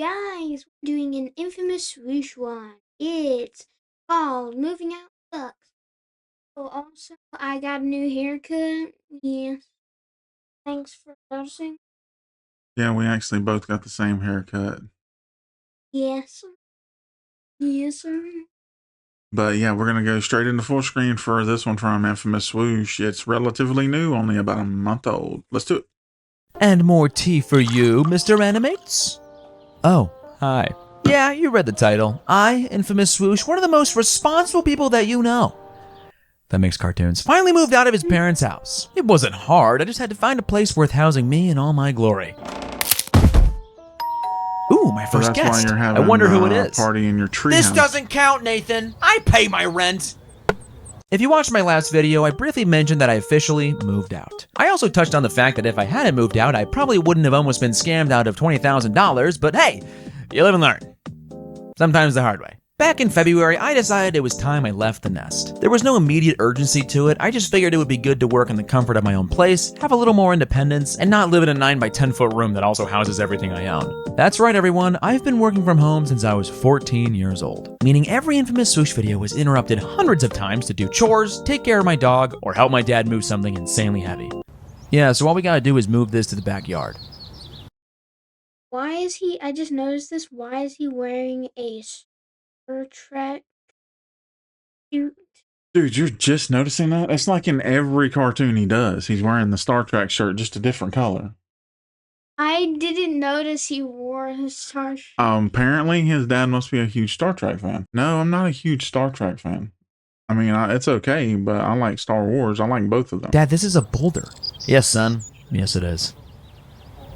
guys, we're doing an infamous Swoosh one. It's called Moving Out Sucks. Oh, also, I got a new haircut. Yes. Thanks for noticing. Yeah, we actually both got the same haircut. Yes. Yes, sir. But yeah, we're going to go straight into full screen for this one from Infamous Swoosh. It's relatively new, only about a month old. Let's do it. And more tea for you, Mr. Animates? Oh, hi. Yeah, you read the title. I, Infamous Swoosh, one of the most responsible people that you know, that makes cartoons, finally moved out of his parents' house. It wasn't hard, I just had to find a place worth housing me in all my glory. Ooh, my first that's guest. Why you're having I wonder who it is. Party in your tree This house. doesn't count, Nathan. I pay my rent. If you watched my last video, I briefly mentioned that I officially moved out. I also touched on the fact that if I hadn't moved out, I probably wouldn't have almost been scammed out of $20,000, but hey, you live and learn. Sometimes the hard way. Back in February, I decided it was time I left the nest. There was no immediate urgency to it, I just figured it would be good to work in the comfort of my own place, have a little more independence, and not live in a 9 by 10 foot room that also houses everything I own. That's right everyone, I've been working from home since I was 14 years old, meaning every Infamous Swoosh video was interrupted hundreds of times to do chores, take care of my dog, or help my dad move something insanely heavy. Yeah, so all we gotta do is move this to the backyard. Why is he, I just noticed this, why is he wearing a Star Trek suit? Dude, you're just noticing that? It's like in every cartoon he does. He's wearing the Star Trek shirt, just a different color. I didn't notice he wore a Star Trek. Apparently his dad must be a huge Star Trek fan. No, I'm not a huge Star Trek fan. I mean, it's okay, but I like Star Wars. I like both of them. Dad, this is a boulder. Yes, son. Yes, it is.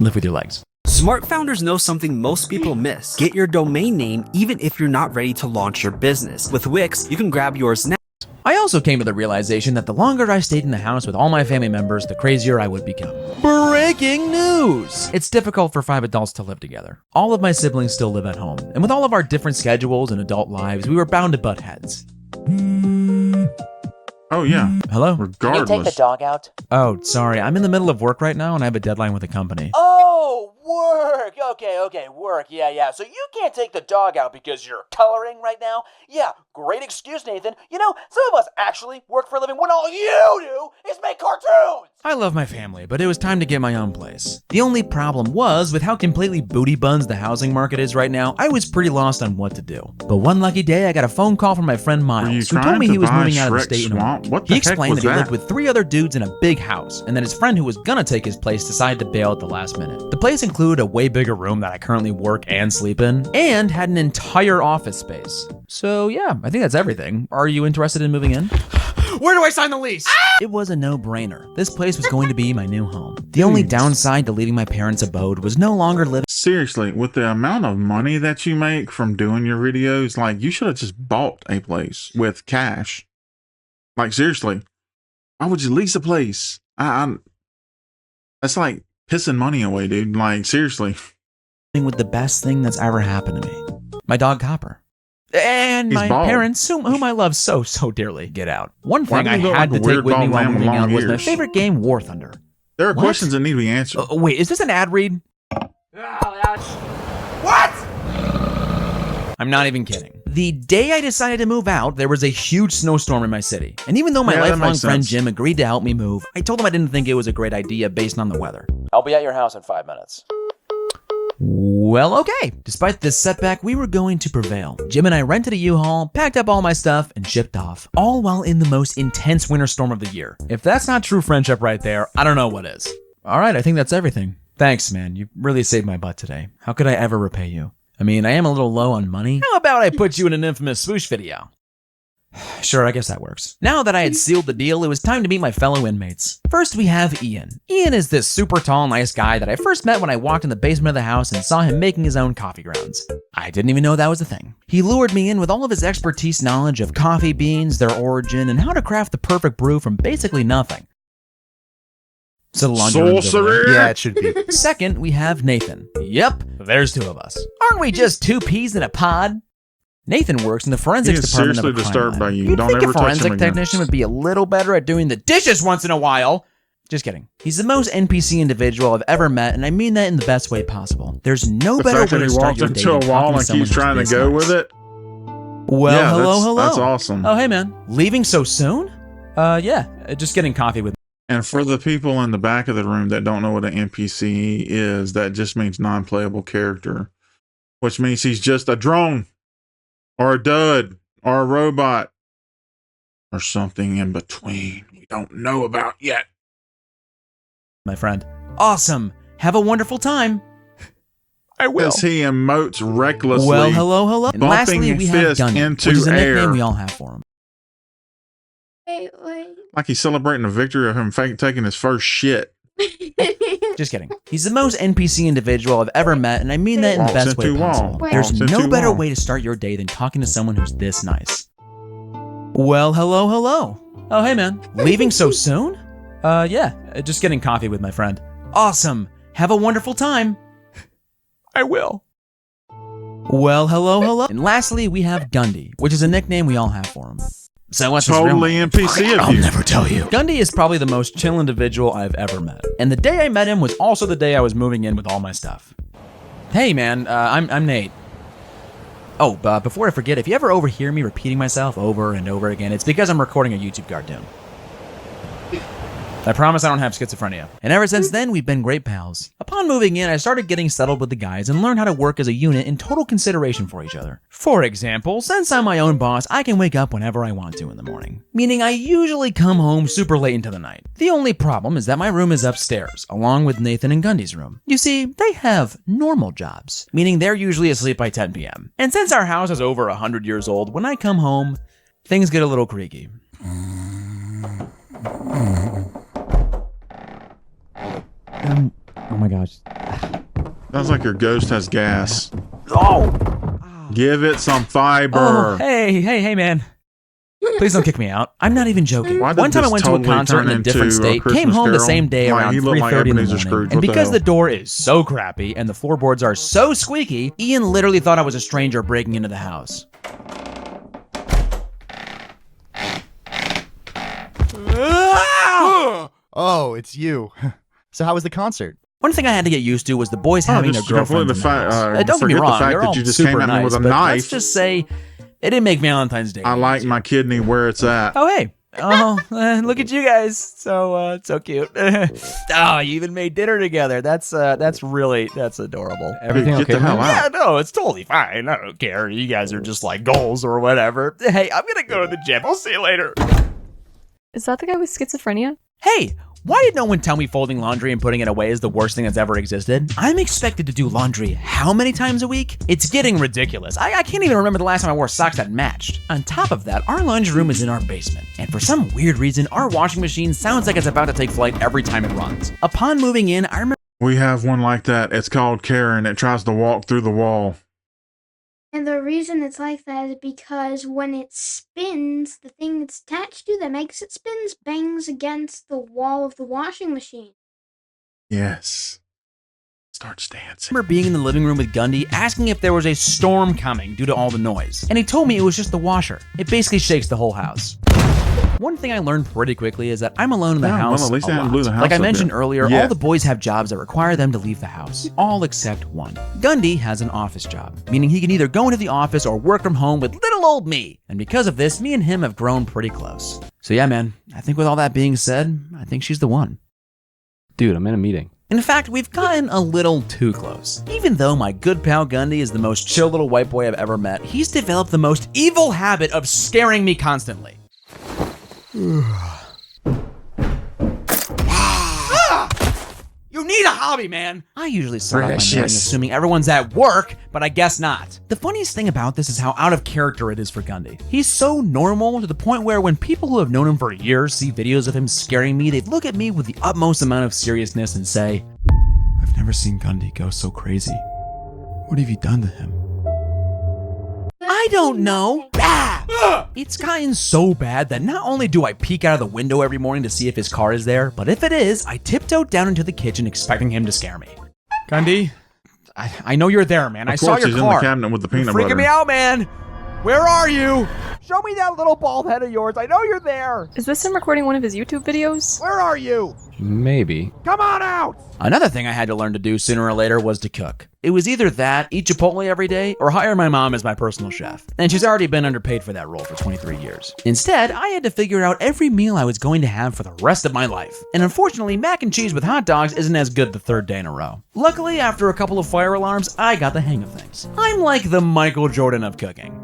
Live with your legs. Smart founders know something most people miss. Get your domain name even if you're not ready to launch your business. With Wix, you can grab yours now. I also came to the realization that the longer I stayed in the house with all my family members, the crazier I would become. Breaking news! It's difficult for 5 adults to live together. All of my siblings still live at home, and with all of our different schedules and adult lives, we were bound to butt heads. Oh, yeah. Hello? Regardless. Can you take the dog out? Oh, sorry. I'm in the middle of work right now, and I have a deadline with a company. Oh, work. Okay, work. Yeah. So you can't take the dog out because you're coloring right now? Yeah, great excuse, Nathan. You know, some of us actually work for a living when all you do is make cartoons. I love my family, but it was time to get my own place. The only problem was, with how completely booty buns the housing market is right now, I was pretty lost on what to do. But one lucky day, I got a phone call from my friend Miles, who told me he was moving out of the state in a month. He explained that he lived with 3 other dudes in a big house, and that his friend who was gonna take his place decided to bail at the last minute. The place included a way bigger room that I currently work and sleep in, and had an entire office space. So yeah, I think that's everything. Are you interested in moving in? Where do I sign the lease? It was a no-brainer. This place was going to be my new home. The only downside to leaving my parents' abode was no longer living. Seriously, with the amount of money that you make from doing your videos, like, you should have just bought a place with cash. Like, seriously, why would you lease a place? That's like pissing money away, dude. Like, seriously. With the best thing that's ever happened to me. My dog Copper. And He's my bald. parents, whom I love so dearly. Get out. One thing do I you look had like to a take weird with me bald while man with moving out long was my ears? favorite game, War Thunder. There are What? questions that need to be answered. Wait, is this an ad read? What? I'm not even kidding. The day I decided to move out, there was a huge snowstorm in my city. And even though my Yeah, that lifelong makes friend sense. Jim agreed to help me move, I told him I didn't think it was a great idea based on the weather. I'll be at your house in 5 minutes. Well, okay. Despite this setback, we were going to prevail. Jim and I rented a U-Haul, packed up all my stuff, and shipped off. All while in the most intense winter storm of the year. If that's not true friendship right there, I don't know what is. All right, I think that's everything. Thanks, man. You really saved my butt today. How could I ever repay you? I mean, I am a little low on money. How about I put you in an Infamous Swoosh video? Sure, I guess that works. Now that I had sealed the deal, it was time to meet my fellow inmates. First, we have Ian. Ian is this super tall, nice guy that I first met when I walked in the basement of the house and saw him making his own coffee grounds. I didn't even know that was a thing. He lured me in with all of his expertise knowledge of coffee beans, their origin, and how to craft the perfect brew from basically nothing. So the laundry room's over there. Sorcerer! Yeah, it should be. Second, we have Nathan. Yep, there's 2 of us. Aren't we just 2 peas in a pod? Nathan works in the forensics He is department of a seriously crime disturbed lab. by you. You'd Don't think ever a touch him forensic again. technician would be a little better at doing the dishes once in a while. Just kidding. He's the most NPC individual I've ever met, and I mean that in the best way possible. There's no The better fact way that to he start walks your day into than a wall talking to and someone keeps trying to who's go this with nice. it. Well, Yeah, hello. that's awesome. Oh, hey, man. Leaving so soon? Yeah, just getting coffee with. And for the people in the back of the room that don't know what an NPC is, that just means non-playable character, which means he's just a drone or a dud or a robot or something in between we don't know about yet. My friend. Awesome. Have a wonderful time. I will. As he emotes recklessly. Well, hello. And lastly, bumping we have fist Gunny, into which is a air. nickname we all have for him. Wait. Like he's celebrating the victory of him taking his first shit. Just kidding. He's the most NPC individual I've ever met, and I mean that in the Walks best way into possible. wall. There's Walks no into better wall. way to start your day than talking to someone who's this nice. Well, hello. Oh, hey, man. Leaving so soon? Yeah, just getting coffee with my friend. Awesome. Have a wonderful time. I will. Well, hello. And lastly, we have Gundy, which is a nickname we all have for him. So what's his real Totally name? NPC of I'll you. never tell you. Gundy is probably the most chill individual I've ever met. And the day I met him was also the day I was moving in with all my stuff. Hey man, I'm Nate. Oh, before I forget, if you ever overhear me repeating myself over and over again, it's because I'm recording a YouTube cartoon. I promise I don't have schizophrenia. And ever since then, we've been great pals. Upon moving in, I started getting settled with the guys and learned how to work as a unit in total consideration for each other. For example, since I'm my own boss, I can wake up whenever I want to in the morning. Meaning I usually come home super late into the night. The only problem is that my room is upstairs, along with Nathan and Gundy's room. You see, they have normal jobs, meaning they're usually asleep by 10 p.m. And since our house is over 100 years old, when I come home, things get a little creaky. Oh my gosh. Sounds like your ghost has gas. Oh! Give it some Oh, fiber. hey, man. Please don't kick me out. I'm not even joking. Why did One time I this went totally to a concert turn in a different into a state, Christmas came home the Carol? same day Like, around he looked 3:30 like in the Ebenezer morning. Scrooge. And What the because hell? the door is so crappy and the floorboards are so squeaky, Ian literally thought I was a stranger breaking into the house. Oh, it's you. So how was the concert? One thing I had to get used to was the boys having their just completely girlfriends in the house. Don't get me forget the wrong, fact they're that all you just super came at me nice, with a but knife. let's just say it didn't make Valentine's Day. I like easier. my kidney where it's at. Oh, hey. Oh, look at you guys. So cute. Oh, you even made dinner together. That's adorable. Everything get the hell out. Yeah, no, it's totally fine. I don't care. You guys are just like goals or whatever. Hey, I'm gonna go to the gym. I'll see you later. Is that the guy with schizophrenia? Hey, why did no one tell me folding laundry and putting it away is the worst thing that's ever existed? I'm expected to do laundry how many times a week? It's getting ridiculous. I can't even remember the last time I wore socks that matched. On top of that, our laundry room is in our basement, and for some weird reason, our washing machine sounds like it's about to take flight every time it runs. Upon moving in, I remember We have one like that. It's called Karen. It tries to walk through the wall. And the reason it's like that is because when it spins, the thing it's attached to that makes it spins bangs against the wall of the washing machine. Yes. Starts dancing. being in the living room with Gundy, asking if there was a storm coming due to all the noise. And he told me it was just the washer. It basically shakes the whole house. One thing I learned pretty quickly is that I'm alone in the Yeah, well, house at least a they haven't lot. blew the house Like I up mentioned yet. earlier, Yet. all the boys have jobs that require them to leave the house. All except one. Gundy has an office job, meaning he can either go into the office or work from home with little old me. And because of this, me and him have grown pretty close. So yeah, man, I think with all that being said, I think she's the one. Dude, I'm in a meeting. In fact, we've gotten a little too close. Even though my good pal Gundy is the most chill little white boy I've ever met, he's developed the most evil habit of scaring me constantly. You need a hobby, man! I usually start off my morning Precious. assuming everyone's at work, but I guess not. The funniest thing about this is how out of character it is for Gundy. He's so normal to the point where when people who have known him for years see videos of him scaring me, they look at me with the utmost amount of seriousness and say, I've never seen Gundy go so crazy. What have you done to him? I don't know. It's gotten so bad that not only do I peek out of the window every morning to see if his car is there, but if it is, I tiptoe down into the kitchen expecting him to scare me. Gundy, I know you're there, man. I Of saw course, your he's car. in the cabinet with the You're peanut freaking butter. me out, man. Where are you? Show me that little bald head of yours. I know you're there. Is this him recording one of his YouTube videos? Where are you? Maybe. Come on out. Another thing I had to learn to do sooner or later was to cook. It was either that, eat Chipotle every day, or hire my mom as my personal chef. And she's already been underpaid for that role for 23 years. Instead, I had to figure out every meal I was going to have for the rest of my life. And unfortunately, mac and cheese with hot dogs isn't as good the third day in a row. Luckily, after a couple of fire alarms, I got the hang of things. I'm like the Michael Jordan of cooking.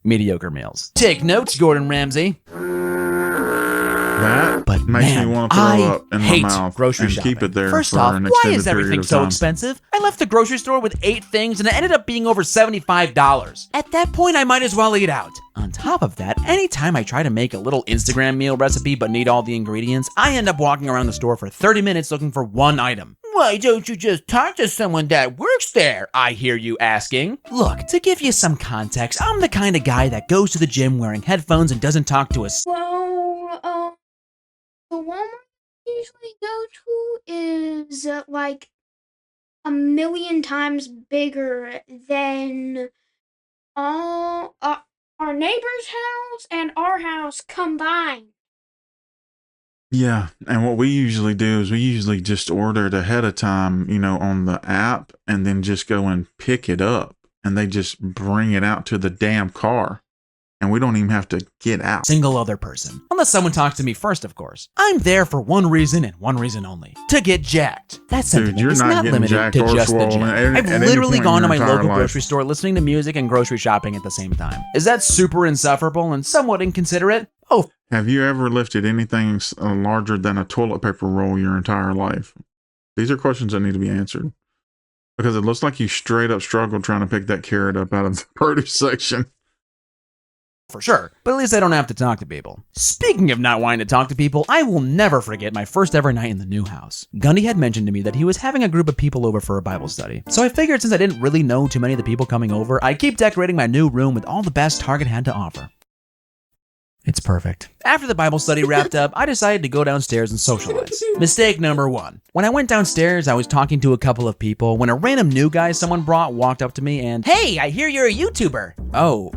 Mediocre meals. Take notes, Gordon Ramsay. That But makes man, me want to throw I up in my hate mouth grocery and shopping. keep it there First for off, an why extended is period everything of so time. expensive? I left the grocery store with 8 things and it ended up being over $75. At that point, I might as well eat out. On top of that, anytime I try to make a little Instagram meal recipe but need all the ingredients, I end up walking around the store for 30 minutes looking for one item. Why don't you just talk to someone that works there? I hear you asking. Look, to give you some context, I'm the kind of guy that goes to the gym wearing headphones and doesn't talk to a Well, the Walmart I usually go to is like a million times bigger than all our neighbor's house and our house combined. Yeah, and what we usually do is we usually just order it ahead of time, on the app, and then just go and pick it up, and they just bring it out to the damn car, and we don't even have to get out. single other person. Unless someone talks to me first, of course. I'm there for one reason and one reason only. To get jacked. That sentiment you're is not not getting limited jacked to or just the swollen gym. at I've any literally point in gone to your my entire local life. grocery store listening to music and grocery shopping at the same time. Is that super insufferable and somewhat inconsiderate? Oh, Have you ever lifted anything larger than a toilet paper roll your entire life? These are questions that need to be answered. Because it looks like you straight up struggled trying to pick that carrot up out of the produce section. for sure. But at least I don't have to talk to people. Speaking of not wanting to talk to people, I will never forget my first ever night in the new house. Gundy had mentioned to me that he was having a group of people over for a Bible study. So I figured since I didn't really know too many of the people coming over, I'd keep decorating my new room with all the best Target had to offer. It's perfect. After the Bible study wrapped up, I decided to go downstairs and socialize. Mistake number 1. When I went downstairs, I was talking to a couple of people when a random new guy someone brought walked up to me and, "Hey, I hear you're a YouTuber." "Oh,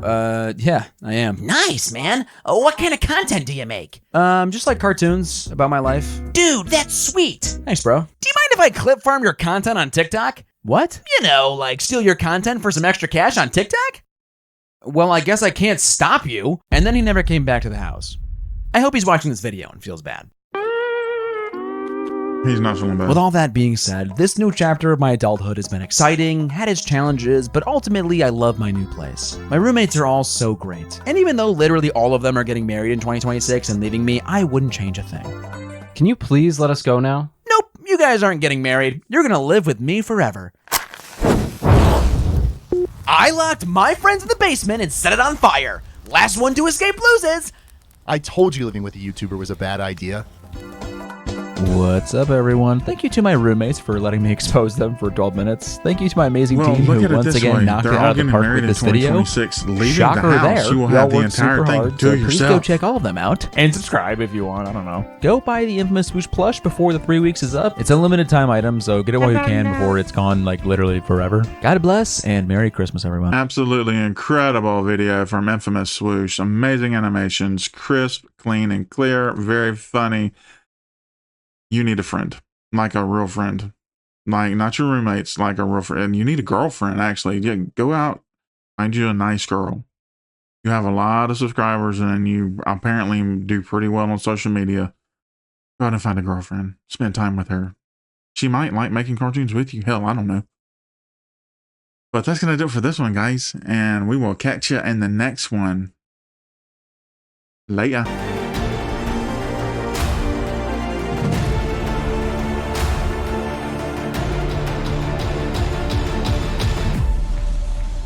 yeah, I am." "Nice, man. What kind of content do you make?" Just like cartoons about my life." "Dude, that's sweet." "Thanks, bro. Do you mind if I clip farm your content on TikTok?" "What?" "You know, like steal your content for some extra cash on TikTok?" "Well, I guess I can't stop you." And then he never came back to the house. I hope he's watching this video and feels bad. He's not feeling bad. With all that being said, this new chapter of my adulthood has been exciting, had its challenges, but ultimately I love my new place. My roommates are all so great. And even though literally all of them are getting married in 2026 and leaving me, I wouldn't change a thing. Can you please let us go now? Nope, you guys aren't getting married. You're gonna live with me forever. I locked my friends in the basement and set it on fire. Last one to escape loses. I told you living with a YouTuber was a bad idea. What's up, everyone? Thank you to my roommates for letting me expose them for 12 minutes. Thank you to my amazing Well, team look who at it once this again way. knocked They're it all out of the getting park married with in this video. 2026. Leaving Shocker the house, there. you will Y'all have the worked entire super thing hard, to so please yourself. go check all of them out. And subscribe if you want, I don't know. Go buy the infamous Swoosh plush before the 3 weeks is up. It's a limited time item, so get it while you can before it's gone, like, literally forever. God bless, and Merry Christmas, everyone. Absolutely incredible video from infamous Swoosh. Amazing animations, crisp, clean, and clear. Very funny. You need a friend, like a real friend, like not your roommates, like a real friend. And you need a girlfriend, actually. Yeah, go out, find you a nice girl. You have a lot of subscribers, and you apparently do pretty well on social media. Go out and find a girlfriend. Spend time with her. She might like making cartoons with you. Hell, I don't know. But that's going to do it for this one, guys. And we will catch you in the next one. Later.